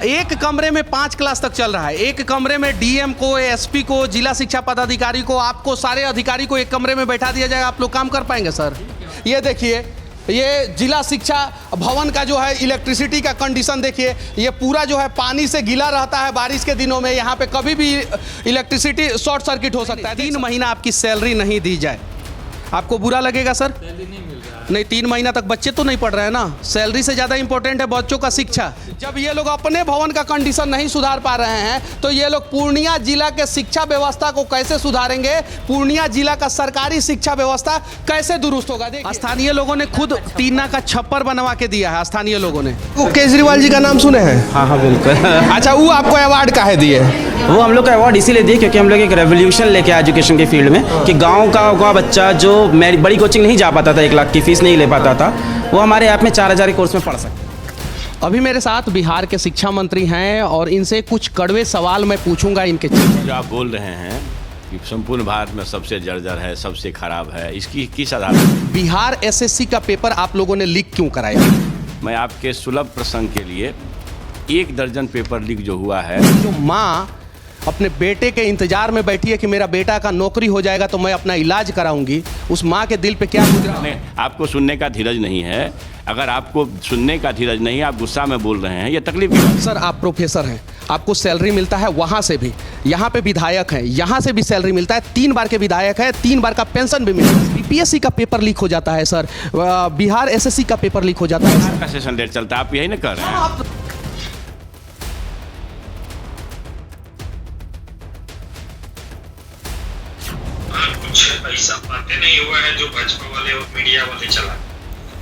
एक कमरे में 5 क्लास तक चल रहा है। एक कमरे में डीएम को, एसपी को, जिला शिक्षा पदाधिकारी को, आपको सारे अधिकारी को एक कमरे में बैठा दिया जाएगा, आप लोग काम कर पाएंगे सर? ये देखिए, ये जिला शिक्षा भवन का जो है इलेक्ट्रिसिटी का कंडीशन देखिए, ये पूरा जो है पानी से गीला रहता है बारिश के दिनों में। यहाँ पे कभी भी इलेक्ट्रिसिटी शॉर्ट सर्किट हो सकता है। 3 महीना आपकी सैलरी नहीं दी जाए, आपको बुरा लगेगा सर? नहीं, 3 महीना तक बच्चे तो नहीं पढ़ रहे हैं ना। सैलरी से ज़्यादा इंपॉर्टेंट है बच्चों का शिक्षा। जब ये लोग अपने भवन का कंडीशन नहीं सुधार पा रहे हैं तो ये लोग पूर्णिया जिला के शिक्षा व्यवस्था को कैसे सुधारेंगे? पूर्णिया जिला का सरकारी शिक्षा व्यवस्था कैसे दुरुस्त होगा? स्थानीय लोगों ने खुद टीना का छप्पर बनवा के दिया है। स्थानीय लोगों ने केजरीवाल जी का नाम सुने हैं? हाँ बिल्कुल। अच्छा, वो आपको अवार्ड काहे दिए? वो हम लोग का अवार्ड इसीलिए दिए क्योंकि हम लोग एक रेवोल्यूशन लेके आए एजुकेशन के फील्ड में कि गांव का बच्चा जो बड़ी कोचिंग नहीं जा पाता था, 1 लाख की फीस नहीं ले पाता था, वो हमारे ऐप में 4000 के कोर्स में पढ़ सकता। अभी मेरे साथ बिहार के शिक्षा मंत्री हैं और इनसे कुछ कड़वे सवाल मैं पूछूंगा इनके। जो आप बोल रहे हैं कि संपूर्ण भारत में सबसे जर्जर है, सबसे खराब है, इसकी किस आधार पर? बिहार एसएससी का पेपर आप लोगों ने लीक क्यों कराया? मैं आपके सुलभ प्रसंग के लिए 1 दर्जन पेपर लीक जो हुआ है। जो माँ अपने बेटे के इंतजार में बैठी है कि मेरा बेटा का नौकरी हो जाएगा तो मैं अपना इलाज कराऊंगी, उस माँ के दिल पे क्या गुजरा? आपको सुनने का धीरज नहीं है। अगर आपको सुनने का धीरज नहीं है, आप गुस्सा में बोल रहे हैं, ये तकलीफ है। सर, आप प्रोफेसर हैं, आपको सैलरी मिलता है वहाँ से भी, यहाँ पे विधायक हैं, यहाँ से भी सैलरी मिलता है, 3 बार के विधायक है, 3 बार का पेंशन भी मिलता है। बीपीएससी का पेपर लीक हो जाता है सर, बिहार एसएससी का पेपर लीक हो जाता है। का सेशन डेट चलता है, आप यही ना कर रहे हैं? कुछ ऐसा बातें नहीं हुआ है जो भाजपा वाले और मीडिया वाले चला।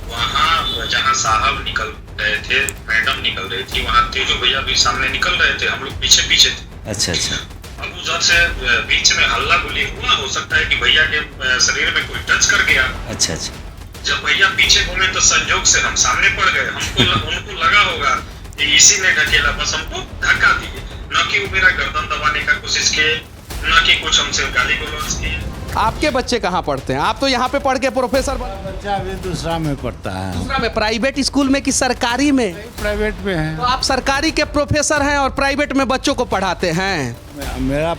वहाँ जहाँ साहब निकल रहे थे, मैडम निकल रही थी, वहाँ तेजो भैया भी सामने निकल रहे थे, हम लोग पीछे पीछे थे। अच्छा। अब उधर से बीच में हल्ला गुली हुआ, हो सकता है कि भैया के शरीर में कोई टच कर गया। अच्छा। जब भैया पीछे घूमे तो संजोग से हम सामने पड़ गए। उनको लगा होगा कि इसी ने ढकेला, बस हमको धक्का दिए, न कि वो मेरा गर्दन दबाने का कोशिश किए, न कि कुछ हमसे गाली गलौज किए। आपके बच्चे कहाँ पढ़ते हैं? आप तो यहाँ पे पढ़ के प्रोफेसर बच्चा अभी दूसरा में पढ़ता है। दूसरा में? प्राइवेट स्कूल में कि सरकारी में? प्राइवेट में है। तो आप सरकारी के प्रोफेसर हैं और प्राइवेट में बच्चों को पढ़ाते हैं। मेरा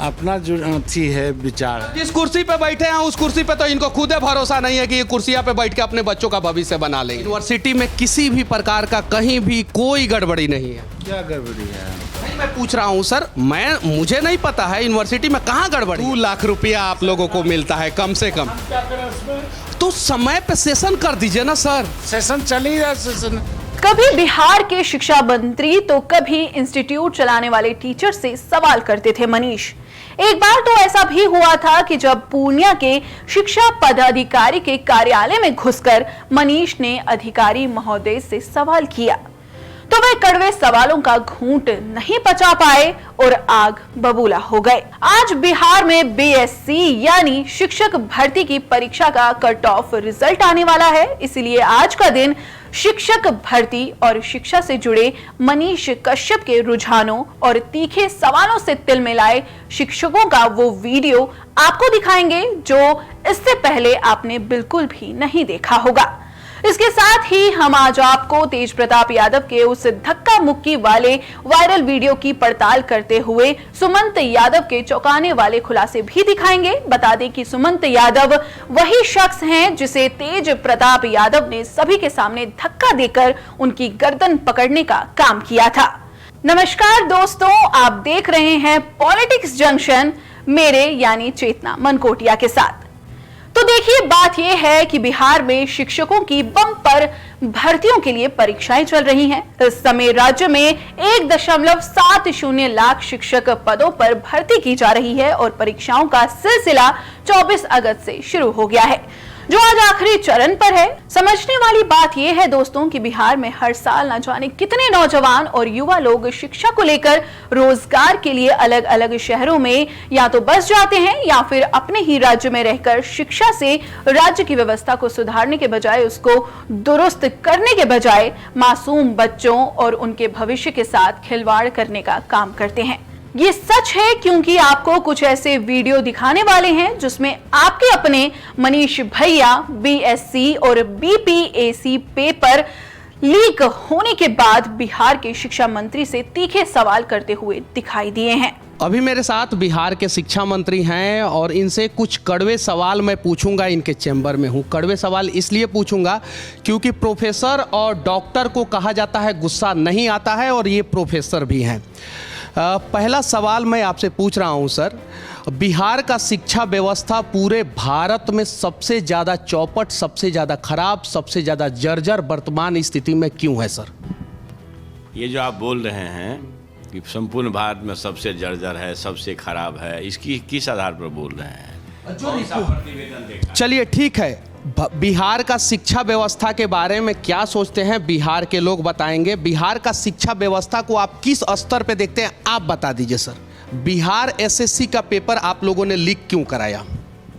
अपना जो थी है विचार। जिस कुर्सी पे बैठे हैं उस कुर्सी पे तो इनको खुदे भरोसा नहीं है कि ये कुर्सियां पे बैठ के अपने बच्चों का भविष्य बना लेंगे। यूनिवर्सिटी में किसी भी प्रकार का कहीं भी कोई गड़बड़ी नहीं है। क्या गड़बड़ी है? मैं पूछ रहा हूँ सर, मुझे नहीं पता है यूनिवर्सिटी में कहाँ गड़बड़ी। 2 लाख रुपया आप लोगों को मिलता है कम से कम, तो समय पे सेशन कर दीजिए ना सर। सेशन चल ही रहा सेशन। कभी बिहार के शिक्षा मंत्री तो कभी इंस्टीट्यूट चलाने वाले टीचर से सवाल करते थे मनीष। एक बार तो ऐसा भी हुआ था कि जब पूर्णिया के शिक्षा पदाधिकारी के कार्यालय में घुसकर मनीष ने अधिकारी महोदय से सवाल किया तो वे कड़वे सवालों का घूंट नहीं पचा पाए और आग बबूला हो गए। आज बिहार में बीएससी यानी शिक्षक भर्ती की परीक्षा का कट ऑफ रिजल्ट आने वाला है, इसीलिए आज का दिन शिक्षक भर्ती और शिक्षा से जुड़े मनीष कश्यप के रुझानों और तीखे सवालों से तिल मिलाए शिक्षकों का वो वीडियो आपको दिखाएंगे जो इससे पहले आपने बिल्कुल भी नहीं देखा होगा। इसके साथ ही हम आज आपको तेज प्रताप यादव के उस धक्का मुक्की वाले वायरल वीडियो की पड़ताल करते हुए सुमंत यादव के चौंकाने वाले खुलासे भी दिखाएंगे। बता दें कि सुमंत यादव वही शख्स हैं जिसे तेज प्रताप यादव ने सभी के सामने धक्का देकर उनकी गर्दन पकड़ने का काम किया था। नमस्कार दोस्तों, आप देख रहे हैं पॉलिटिक्स जंक्शन मेरे यानी चेतना मनकोटिया के साथ। तो देखिए, बात यह है कि बिहार में शिक्षकों की बम्पर भर्तियों के लिए परीक्षाएं चल रही हैं। इस समय राज्य में 1.70 लाख शिक्षक पदों पर भर्ती की जा रही है और परीक्षाओं का सिलसिला 24 अगस्त से शुरू हो गया है, जो आज आखिरी चरण पर है। समझने वाली बात यह है दोस्तों कि बिहार में हर साल न जाने कितने नौजवान और युवा लोग शिक्षा को लेकर रोजगार के लिए अलग अलग शहरों में या तो बस जाते हैं या फिर अपने ही राज्य में रहकर शिक्षा से राज्य की व्यवस्था को सुधारने के बजाय, उसको दुरुस्त करने के बजाय मासूम बच्चों और उनके भविष्य के साथ खिलवाड़ करने का काम करते हैं। ये सच है क्योंकि आपको कुछ ऐसे वीडियो दिखाने वाले हैं जिसमें आपके अपने मनीष भैया बीएससी और बीपीएससी पेपर लीक होने के बाद बिहार के शिक्षा मंत्री से तीखे सवाल करते हुए दिखाई दिए हैं। अभी मेरे साथ बिहार के शिक्षा मंत्री हैं और इनसे कुछ कड़वे सवाल मैं पूछूंगा। इनके चैम्बर में हूं। कड़वे सवाल इसलिए पूछूंगा क्योंकि प्रोफेसर और डॉक्टर को कहा जाता है गुस्सा नहीं आता है, और ये प्रोफेसर भी हैं। पहला सवाल मैं आपसे पूछ रहा हूं सर, बिहार का शिक्षा व्यवस्था पूरे भारत में सबसे ज़्यादा चौपट, सबसे ज़्यादा खराब, सबसे ज़्यादा जर्जर वर्तमान स्थिति में क्यों है सर? ये जो आप बोल रहे हैं कि संपूर्ण भारत में सबसे जर्जर है, सबसे खराब है, इसकी किस आधार पर बोल रहे हैं? कौन सा प्रतिवेदन देखा? चलिए ठीक है, बिहार का शिक्षा व्यवस्था के बारे में क्या सोचते हैं बिहार के लोग बताएंगे। बिहार का शिक्षा व्यवस्था को आप किस स्तर पे देखते हैं आप बता दीजिए सर। बिहार एसएससी का पेपर आप लोगों ने लीक क्यों कराया?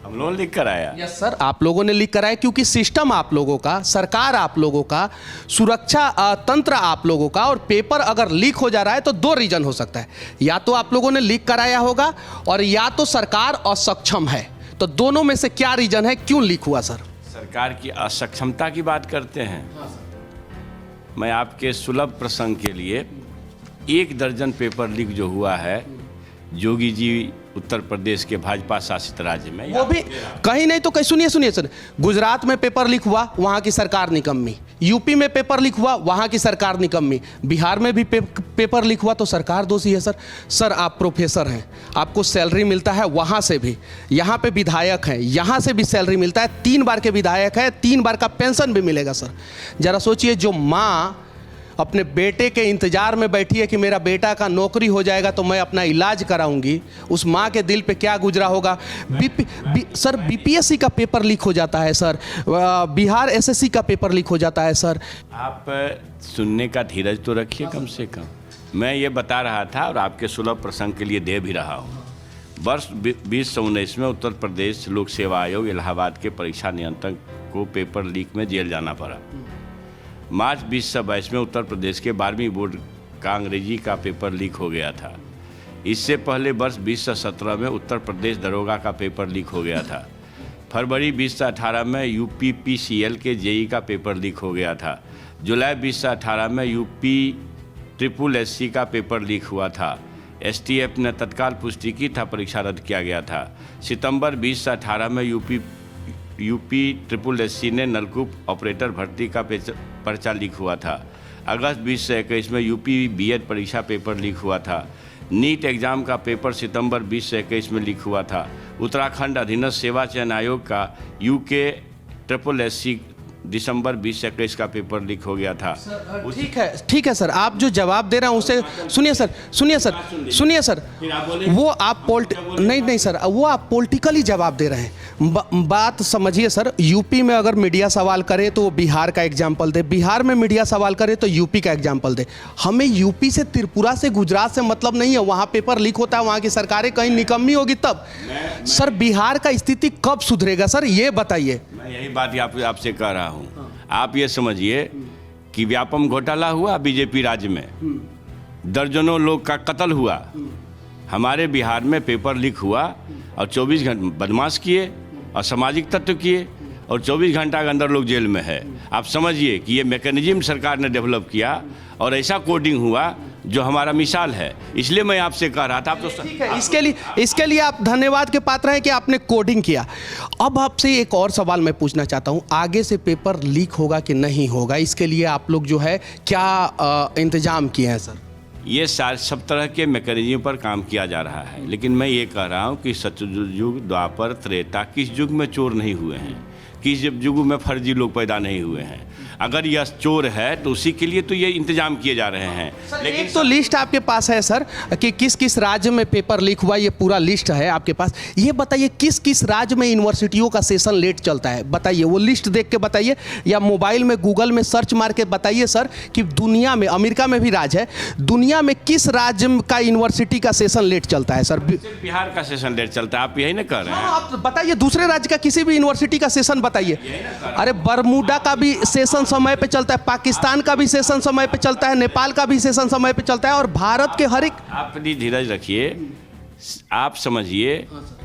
हम लोगों ने लिख कर आया। यस सर, आप लोगों ने लीक कराया क्योंकि सिस्टम आप लोगों का, सरकार आप लोगों का, सुरक्षा तंत्र आप लोगों का, और पेपर अगर लीक हो जा रहा है तो दो रीजन हो सकता है, या तो आप लोगों ने लीक कराया होगा और या तो सरकार असक्षम है। तो दोनों में से क्या रीजन है, क्यों लीक हुआ सर? सरकार की असक्षमता की बात करते हैं। मैं आपके सुलभ प्रसंग के लिए 1 दर्जन पेपर लीक जो हुआ है जोगी जी उत्तर प्रदेश के भाजपा शासित राज्य में, वो भी कहीं नहीं तो कहीं, सुनिए सर, गुजरात में पेपर लीक हुआ, वहाँ की सरकार निकम्मी। यूपी में पेपर लीक हुआ, वहाँ की सरकार निकम्मी। बिहार में भी पेपर लीक हुआ तो सरकार दोषी है सर। सर आप प्रोफेसर हैं, आपको सैलरी मिलता है वहाँ से भी, यहाँ पे विधायक हैं, यहाँ से भी सैलरी मिलता है, 3 बार के विधायक है, 3 बार का पेंशन भी मिलेगा सर। जरा सोचिए, जो माँ अपने बेटे के इंतजार में बैठी है कि मेरा बेटा का नौकरी हो जाएगा तो मैं अपना इलाज कराऊंगी, उस माँ के दिल पे क्या गुजरा होगा। सर बीपीएससी का पेपर लीक हो जाता है सर, बिहार एसएससी का पेपर लीक हो जाता है सर। आप सुनने का धीरज तो रखिए कम से कम। मैं ये बता रहा था और आपके सुलभ प्रसंग के लिए दे भी रहा हूँ। वर्ष 2019 में उत्तर प्रदेश लोक सेवा आयोग इलाहाबाद के परीक्षा नियंत्रक को पेपर लीक में जेल जाना पड़ा। मार्च 2022 में उत्तर प्रदेश के 12वीं बोर्ड का अंग्रेजी का पेपर लीक हो गया था। इससे पहले वर्ष 2017 में उत्तर प्रदेश दरोगा का पेपर लीक हो गया था। फरवरी 2018 में यूपी पीसीएल के जेई का पेपर लीक हो गया था। जुलाई 2018 में यूपी SSSC का पेपर लीक हुआ था। एसटीएफ ने तत्काल पुष्टि की था, परीक्षा रद्द किया गया था। सितंबर 2018 में यूपी SSSC ने नलकूप ऑपरेटर भर्ती का पर्चा लीक हुआ था। अगस्त 2021 में यूपी बीएड परीक्षा पेपर लीक हुआ था। नीट एग्जाम का पेपर सितंबर 2021 में लीक हुआ था। उत्तराखंड अधीनस्थ सेवा चयन आयोग का UK SSSC दिसंबर 2021 का पेपर लीक हो गया था। ठीक है सर, आप जो जवाब दे रहे हैं उसे सुनिए सर, वो आप नहीं सर, वो आप पॉलिटिकली जवाब दे रहे हैं। बात समझिए सर, यूपी में अगर मीडिया सवाल करे तो बिहार का एग्जाम्पल दे, बिहार में मीडिया सवाल करे तो यूपी का एग्जाम्पल दे। हमें यूपी से, त्रिपुरा से, गुजरात से मतलब नहीं है। वहाँ पेपर लीक होता है, वहाँ की सरकारें कहीं निकम्मी होगी तब। सर बिहार का स्थिति कब सुधरेगा सर, ये बताइए। मैं यही बात आपसे कह रहा हूँ। आप ये समझिए कि व्यापम घोटाला हुआ बीजेपी राज्य में, दर्जनों लोग का कत्ल हुआ। हमारे बिहार में पेपर लीक हुआ और 24 घंटे बदमाश किए, असामाजिक तत्व किए, और 24 घंटा के अंदर लोग जेल में है। आप समझिए कि ये मैकेनिज्म सरकार ने डेवलप किया और ऐसा कोडिंग हुआ जो हमारा मिसाल है। इसलिए मैं आपसे कह रहा था। आप तो ठीक है, इसके लिए आप धन्यवाद के पात्र हैं कि आपने कोडिंग किया। अब आपसे एक और सवाल मैं पूछना चाहता हूं, आगे से पेपर लीक होगा कि नहीं होगा, इसके लिए आप लोग जो है क्या इंतजाम किए हैं सर? ये सब तरह के मैकेनिज्म पर काम किया जा रहा है, लेकिन मैं ये कह रहा हूँ कि सतयुग, द्वापर, त्रेता, किस युग में चोर नहीं हुए हैं, किस युग में फर्जी लोग पैदा नहीं हुए हैं। अगर यह चोर है तो उसी के लिए तो ये इंतजाम किए जा रहे हैं। लेकिन तो लिस्ट आपके पास है सर कि किस किस राज्य में पेपर लीक हुआ, ये पूरा लिस्ट है आपके पास। ये बताइए किस किस राज्य में यूनिवर्सिटियों का सेशन लेट चलता है, बताइए। वो लिस्ट देख के बताइए, या मोबाइल में गूगल में सर्च मार के बताइए सर कि दुनिया में, अमेरिका में भी राज्य है, दुनिया में किस राज्य का यूनिवर्सिटी का सेशन लेट चलता है सर? बिहार का सेशन लेट चलता है, आप यही ना कह रहे हैं? आप बताइए दूसरे राज्य का किसी भी यूनिवर्सिटी का सेशन बताइए। अरे बरमूडा का भी सेशन समय पे चलता है, पाकिस्तान का भी सेशन समय पे चलता है, नेपाल का भी सेशन समय पे चलता है, और भारत के हर एक। आप धीरज रखिए। आप समझिए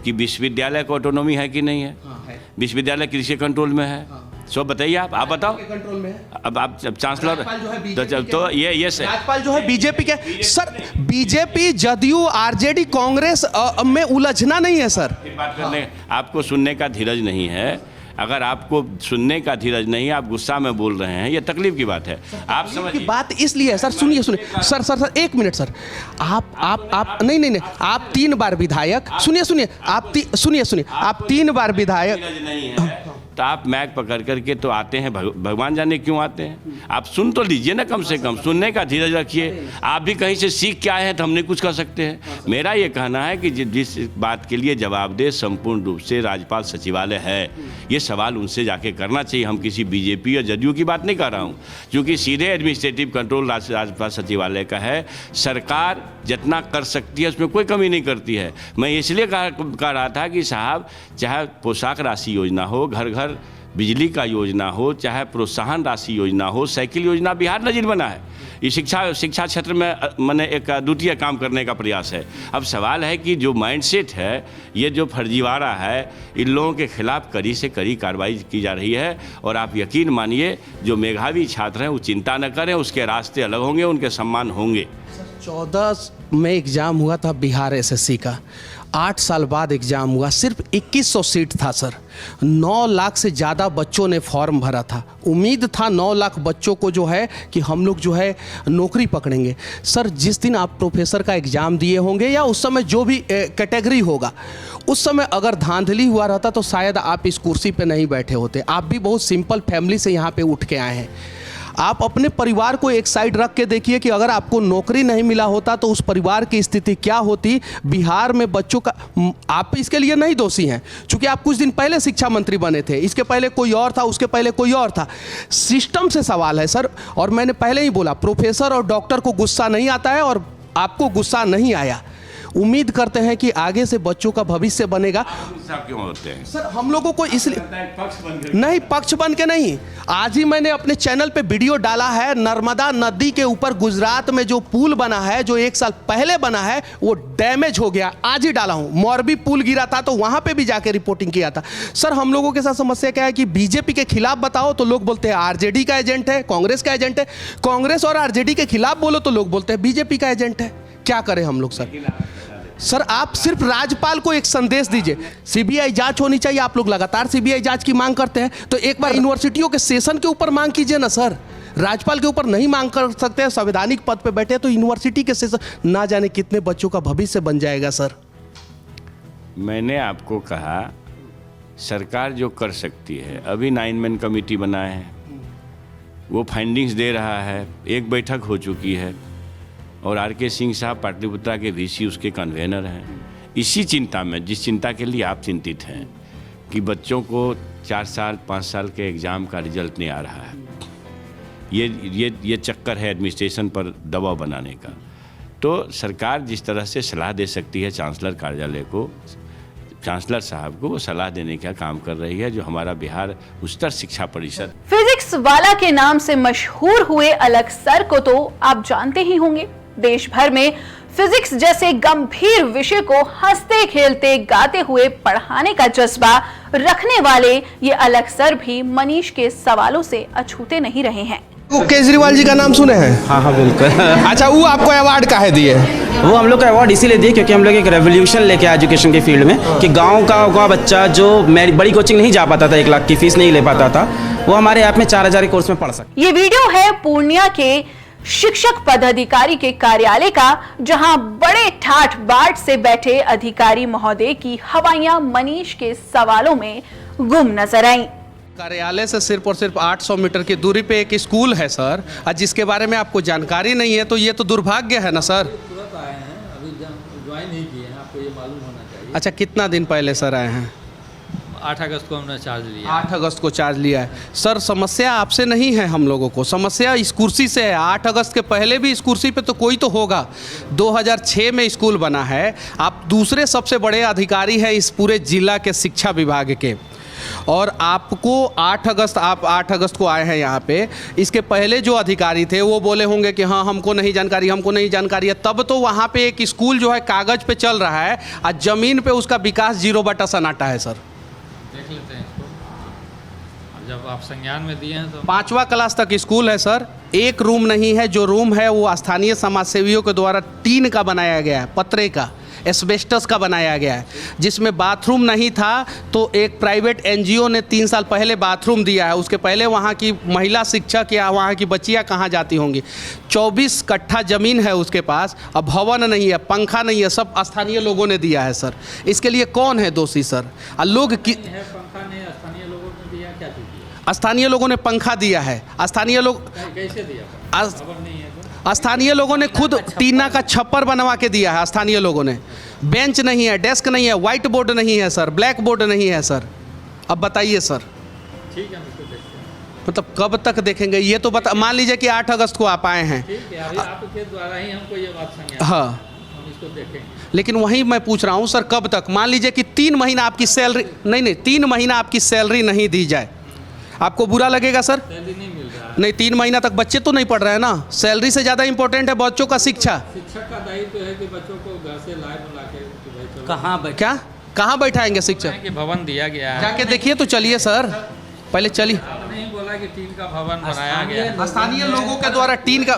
कि विश्वविद्यालय को ऑटोनॉमी है कि नहीं है? विश्वविद्यालय कृषि कंट्रोल में है, सो बताइए आप बताओ। कंट्रोल में है। अब आप चांसलर राज्यपाल जो है BJP तो ये राज्यपाल जो है बीजेपी के। Sir BJP, JDU, RJD, Congress में उलझना नहीं है सर। बात करने आपको सुनने का धीरज नहीं है। अगर आपको सुनने का धीरज नहीं है, आप गुस्सा में बोल रहे हैं, ये तकलीफ की बात है। आप की समझिए बात इसलिए है सर, सुनिए सर एक मिनट सर। आप नहीं आप 3 बार विधायक, सुनिए आप 3 बार विधायक। धीरज नहीं है तो आप मैक पकड़ करके तो आते हैं, भगवान जाने क्यों आते हैं। आप सुन तो लीजिए ना, कम से कम सुनने का धीरज रखिए। आप भी कहीं से सीख के आए हैं तो हम नहीं कुछ कर सकते हैं। मेरा ये कहना है कि जिस बात के लिए जवाबदेह संपूर्ण रूप से राज्यपाल सचिवालय है, ये सवाल उनसे जाके करना चाहिए। हम किसी बीजेपी और जदयू की बात नहीं कर रहा हूँ, क्योंकि सीधे एडमिनिस्ट्रेटिव कंट्रोल राज्यपाल सचिवालय का है। सरकार जितना कर सकती है उसमें कोई कमी नहीं करती है। मैं इसलिए कह रहा था कि साहब, चाहे पोशाक राशि योजना हो, घर घर बिजली का योजना हो, चाहे प्रोत्साहन राशि योजना हो, साइकिल योजना, बिहार नजीर बना है। ये शिक्षा क्षेत्र में मैंने एक द्वितीय काम करने का प्रयास है। अब सवाल है कि जो माइंडसेट है, ये जो फर्जीवाड़ा है, इन लोगों के खिलाफ कड़ी से कड़ी कार्रवाई की जा रही है। और आप यकीन मानिए, जो मेधावी छात्र हैं वो चिंता न करें, उसके रास्ते अलग होंगे, उनके सम्मान होंगे। 14 में एग्ज़ाम हुआ था बिहार एसएससी का, 8 साल बाद एग्ज़ाम हुआ, सिर्फ 2100 सीट था सर। 9 लाख से ज़्यादा बच्चों ने फॉर्म भरा था। उम्मीद था 9 लाख बच्चों को जो है कि हम लोग जो है नौकरी पकड़ेंगे। सर जिस दिन आप प्रोफेसर का एग्ज़ाम दिए होंगे या उस समय जो भी कैटेगरी होगा, उस समय अगर धांधली हुआ रहता तो शायद आप इस कुर्सी पे नहीं बैठे होते। आप भी बहुत सिंपल फैमिली से यहाँ पे उठ के आए हैं। आप अपने परिवार को एक साइड रख के देखिए कि अगर आपको नौकरी नहीं मिला होता तो उस परिवार की स्थिति क्या होती। बिहार में बच्चों का, आप इसके लिए नहीं दोषी हैं, क्योंकि आप कुछ दिन पहले शिक्षा मंत्री बने थे, इसके पहले कोई और था, उसके पहले कोई और था। सिस्टम से सवाल है सर। और मैंने पहले ही बोला, प्रोफेसर और डॉक्टर को गुस्सा नहीं आता है और आपको गुस्सा नहीं आया। उम्मीद करते हैं कि आगे से बच्चों का भविष्य बनेगा। क्यों होते हैं सर हम लोगों को इसलिए नहीं, पक्ष बन के नहीं। आज ही मैंने अपने चैनल पे वीडियो डाला है, नर्मदा नदी के ऊपर गुजरात में जो पुल बना है, जो 1 साल पहले बना है, वो डैमेज हो गया। आज ही डाला हूं। मोरबी पुल गिरा था तो वहां पे भी जाके रिपोर्टिंग किया था। सर हम लोगों के साथ समस्या क्या है कि बीजेपी के खिलाफ बताओ तो लोग बोलते हैं आरजेडी का एजेंट है, कांग्रेस का एजेंट है। कांग्रेस और आरजेडी के खिलाफ बोलो तो लोग बोलते हैं बीजेपी का एजेंट है। क्या करें हम लोग सर आप सिर्फ राज्यपाल को एक संदेश दीजिए, सीबीआई जांच होनी चाहिए। आप लोग लगातार सीबीआई जांच की मांग करते हैं, तो एक बार यूनिवर्सिटियों के सेशन के ऊपर मांग कीजिए ना सर। राज्यपाल के ऊपर नहीं मांग कर सकते हैं, संवैधानिक पद पे बैठे, तो यूनिवर्सिटी के सेशन, ना जाने कितने बच्चों का भविष्य बन जाएगा सर। मैंने आपको कहा सरकार जो कर सकती है, अभी 9 मैन कमेटी बनाए हैं, वो फाइंडिंग्स दे रहा है। एक बैठक हो चुकी है और आर.के. सिंह साहब पाटलिपुत्रा के वीसी उसके कन्वेनर हैं। इसी चिंता में, जिस चिंता के लिए आप चिंतित हैं कि बच्चों को 4 साल 5 साल के एग्ज़ाम का रिजल्ट नहीं आ रहा है, ये चक्कर है एडमिनिस्ट्रेशन पर दबाव बनाने का। तो सरकार जिस तरह से सलाह दे सकती है चांसलर कार्यालय को, चांसलर साहब को, वो सलाह देने का काम कर रही है, जो हमारा बिहार उच्चतर शिक्षा परिषद। फिजिक्स वाला के नाम से मशहूर हुए अलग सर को तो आप जानते ही होंगे। देश भर में फिजिक्स जैसे गंभीर विषय को हंसते खेलते गाते हुए पढ़ाने का जज्बा रखने वाले ये अलग सर भी मनीष के सवालों से अछूते नहीं रहे हैं। वो केजरीवाल जी का नाम सुने हैं? हाँ बिल्कुल। अच्छा, वो आपको अवार्ड काहे दिए? वो हम लोग का अवार्ड इसीलिए दिए क्योंकि हम लोग एक रेवोल्यूशन लेके आए एजुकेशन के फील्ड में, कि गांव का बच्चा जो बड़ी कोचिंग नहीं जा पाता था, 1 लाख की फीस नहीं ले पाता था, वो हमारे ऐप में 4000 कोर्स में पढ़ सकता। ये वीडियो है पूर्णिया के शिक्षक पदाधिकारी के कार्यालय का, जहां बड़े ठाठ बाट से बैठे अधिकारी महोदय की हवाइयां मनीष के सवालों में गुम नजर आईं। कार्यालय से सिर्फ और सिर्फ 800 मीटर की दूरी पे एक स्कूल है सर, और जिसके बारे में आपको जानकारी नहीं है, तो ये तो दुर्भाग्य है ना सर। तुरंत आए हैं, अभी ज्वाइन नहीं किए हैं, आपको ये मालूम होना चाहिए। अच्छा, कितना दिन पहले सर आए हैं? 8 अगस्त को हमने चार्ज लिया। 8 अगस्त को चार्ज लिया है सर। समस्या आपसे नहीं है, हम लोगों को समस्या इस कुर्सी से है। 8 अगस्त के पहले भी इस कुर्सी पे तो कोई तो होगा। 2006 में स्कूल बना है। आप दूसरे सबसे बड़े अधिकारी हैं इस पूरे जिला के शिक्षा विभाग के, और आपको 8 अगस्त को आए हैं यहाँ पे। इसके पहले जो अधिकारी थे वो बोले होंगे कि हाँ हमको नहीं जानकारी है। तब तो वहाँ पे एक स्कूल जो है कागज पे चल रहा है और ज़मीन पे उसका विकास 0 बटा सन्नाटा है सर। देख लेते हैं इसको। जब आप संज्ञान में दिए हैं तो 5वां क्लास तक स्कूल है सर। एक रूम नहीं है, जो रूम है वो स्थानीय समाज सेवियों के द्वारा टीन का बनाया गया है, पतरे का, एस्बेस्टस का बनाया गया है, जिसमें बाथरूम नहीं था तो एक प्राइवेट एनजीओ ने 3 साल पहले बाथरूम दिया है। उसके पहले वहाँ की महिला शिक्षक या वहाँ की बच्चियाँ कहाँ जाती होंगी। 24 कट्ठा ज़मीन है उसके पास, अब भवन नहीं है, पंखा नहीं है, सब स्थानीय लोगों ने दिया है सर। इसके लिए कौन है दोषी सर? लोग है पंखा ने स्थानीय लोगों ने दिया, क्या चीज़ दिया? स्थानीय लोगों ने पंखा दिया है। स्थानीय लोग कैसे दिया? खबर नहीं है तो? स्थानीय लोगों ने खुद टीना का छप्पर बनवा के दिया है। स्थानीय लोगों ने बेंच नहीं है, डेस्क नहीं है, व्हाइट बोर्ड नहीं है सर, ब्लैक बोर्ड नहीं है सर। अब बताइए सर, ठीक है, हम इसको देखते हैं। मतलब कब तक देखेंगे ये तो बता। मान लीजिए कि 8 अगस्त को आप आए हैं, ठीक है, अभी आपके द्वारा ही हमको ये बात संज्ञान, हाँ, हम इसको देखेंगे। लेकिन वहीं मैं पूछ रहा हूँ सर कब तक? मान लीजिए कि 3 महीना आपकी सैलरी नहीं 3 महीना आपकी सैलरी नहीं दी जाए, आपको बुरा लगेगा सर? सैलरी नहीं मिल रहा है। नहीं, 3 महीना तक बच्चे तो नहीं पढ़ रहे हैं ना। सैलरी से ज़्यादा इंपॉर्टेंट है बच्चों का शिक्षा। शिक्षक का दायित्व है कि बच्चों को घर से लाए बुला के कि भाई चलो कहाँ बैठाएंगे शिक्षक? कि भवन दिया गया है। जाके देखिए तो चलिए सर, पहले चलिए। आपने ही बोला कि टीन का भवन बनाया गया है। स्थानीय लोगों के द्वारा टीन का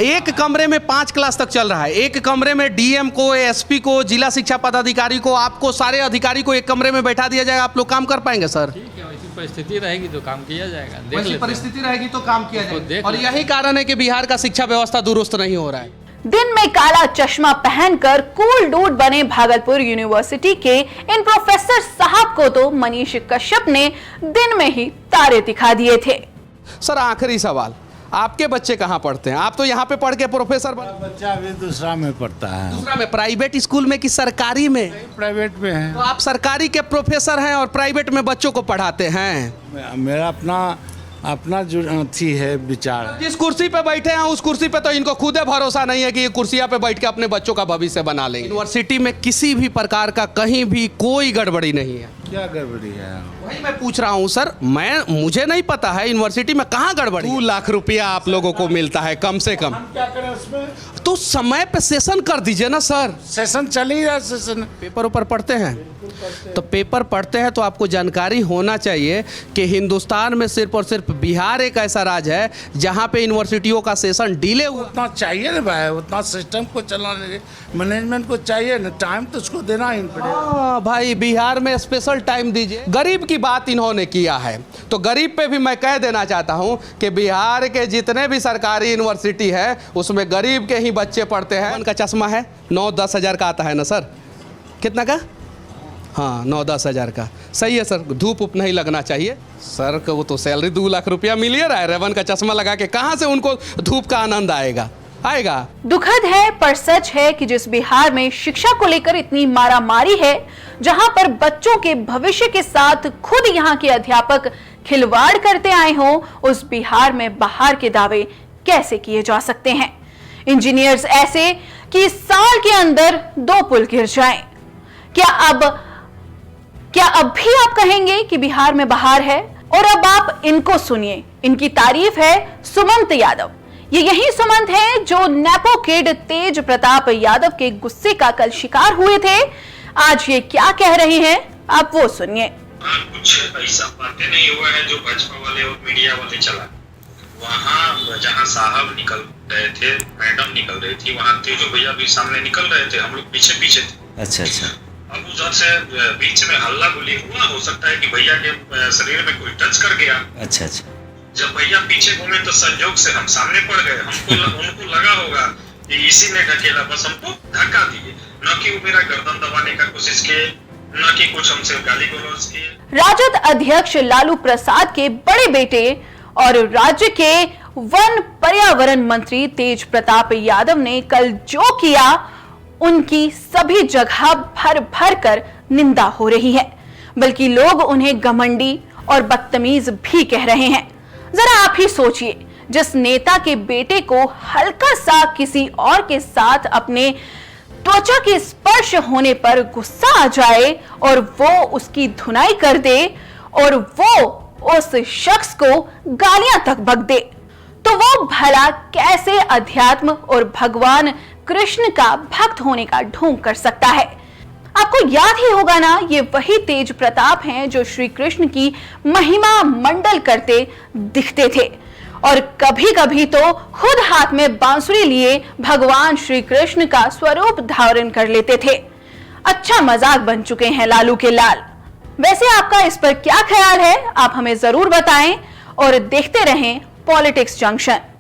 एक कमरे में 5 क्लास तक चल रहा है। एक कमरे में डीएम को, एसपी को, जिला शिक्षा पदाधिकारी को, आपको सारे अधिकारी को एक कमरे में बैठा दिया जाएगा। आप लोग काम कर पाएंगे सर? ठीक है, वैसी परिस्थिति रहेगी तो काम किया जाएगा। देख वैसी लेते हैं। परिस्थिति रहेगी तो काम किया उसको जाएगा। देख और लेते यही कारण है कि बिहार का शिक्षा व्यवस्था दुरुस्त नहीं हो रहा है। दिन में काला चश्मा पहनकर कूल डूड बने भागलपुर यूनिवर्सिटी के इन प्रोफेसर साहब को तो मनीष कश्यप ने दिन में ही तारे दिखा दिए थे। सर आखिरी सवाल, आपके बच्चे कहाँ पढ़ते हैं? आप तो यहाँ पे पढ़ के प्रोफेसर बच्चा अभी दूसरा में पढ़ता है। दूसरा में? प्राइवेट स्कूल में कि सरकारी में? प्राइवेट में है। तो आप सरकारी के प्रोफेसर हैं और प्राइवेट में बच्चों को पढ़ाते हैं। मेरा अपना जो थी है विचार। जिस कुर्सी पे बैठे हैं उस कुर्सी पे तो इनको खुद भरोसा नहीं है कि ये कुर्सियां पे बैठ के अपने बच्चों का भविष्य बना लेंगे। यूनिवर्सिटी में किसी भी प्रकार का कहीं भी कोई गड़बड़ी नहीं है। क्या गड़बड़ी है? वही मैं पूछ रहा हूँ सर, मुझे नहीं पता है यूनिवर्सिटी में कहाँ गड़बड़ी। 2 लाख रुपया आप लोगों को मिलता है कम से कम। क्या करें उसमें? तो समय पे सेशन कर दीजिए ना सर। सेशन चल ही रहा है। सेशन पेपर ऊपर पढ़ते हैं तो पेपर पढ़ते हैं तो आपको जानकारी होना चाहिए कि हिंदुस्तान में सिर्फ और सिर्फ बिहार एक ऐसा राज्य है जहाँ पे यूनिवर्सिटियों का सेशन डिले हुआ। उतना चाहिए ना भाई, उतना सिस्टम को चलाने मैनेजमेंट को चाहिए ना, टाइम तो उसको देना ही पड़ेगा। हाँ भाई, बिहार में स्पेशल टाइम दीजिए। गरीब की बात इन्होंने किया है तो गरीब पे भी मैं कह देना चाहता हूँ कि बिहार के जितने भी सरकारी यूनिवर्सिटी है उसमें गरीब के ही बच्चे पढ़ते हैं। उनका चश्मा है 9-10 हज़ार का आता है ना सर? कितना का? हाँ, 9-10 हज़ार का। सही है सर, धूप उप नहीं लगना चाहिए सर को। वो तो सैलरी 2 लाख रुपया मिल ही रहा है। रेवन का चश्मा लगा के कहाँ से उनको धूप का आनंद आएगा? दुखद है पर सच है कि जिस बिहार में शिक्षा को लेकर इतनी मारामारी है, जहां पर बच्चों के भविष्य के साथ खुद यहां के अध्यापक खिलवाड़ करते आए हों, उस बिहार में बाहर के दावे कैसे किए जा सकते हैं? इंजीनियर्स ऐसे कि साल के अंदर 2 पुल गिर जाएं। क्या अब भी आप कहेंगे कि बिहार में बहार है? और अब आप इनको सुनिए, इनकी तारीफ है सुमंत यादव। ये यही सुमंत है जो नेपो किड तेज प्रताप यादव के गुस्से का कल शिकार हुए थे। आज ये क्या कह रहे हैं आप वो सुनिए। कुछ ऐसा बातें नहीं हुआ है जो भाजपा वाले और मीडिया वाले चला। वहाँ जहाँ साहब निकल रहे थे, मैडम निकल रही थी, वहाँ तेजो भैया भी सामने निकल रहे थे, हम लोग पीछे थे। अच्छा। अब उधर से बीच में हल्ला गुली हुआ, हो सकता है कि भैया के शरीर में कोई टच कर गया। अच्छा। जब भैया पीछे घूमे तो संयोग से हम सामने पड़ गए। उनको लगा होगा कि इसी ने ढकेला, बस हमको धक्का दिए। न कि वो मेरा गर्दन दबाने का कोशिश किए, न कि कुछ हमसे गाली गलौज किए। राजद अध्यक्ष लालू प्रसाद के बड़े बेटे और राज्य के वन पर्यावरण मंत्री तेज प्रताप यादव ने कल जो किया, उनकी सभी जगह भर भर कर निंदा हो रही है, बल्कि लोग उन्हें घमंडी और बदतमीज भी कह रहे हैं। जरा आप ही सोचिए, जिस नेता के बेटे को हल्का सा किसी और के साथ अपने त्वचा के स्पर्श होने पर गुस्सा आ जाए और वो उसकी धुनाई कर दे और वो उस शख्स को गालियां तक बक दे, तो वो भला कैसे अध्यात्म और भगवान कृष्ण का भक्त होने का ढोंग कर सकता है? आपको आपको याद ही होगा ना, ये वही तेज प्रताप हैं जो श्री कृष्ण की महिमा मंडल करते दिखते थे और कभी कभी तो खुद हाथ में बांसुरी लिए भगवान श्री कृष्ण का स्वरूप धारण कर लेते थे। अच्छा मजाक बन चुके हैं लालू के लाल। वैसे आपका इस पर क्या ख्याल है, आप हमें जरूर बताएं और देखते रहें पॉलिटिक्स जंक्शन।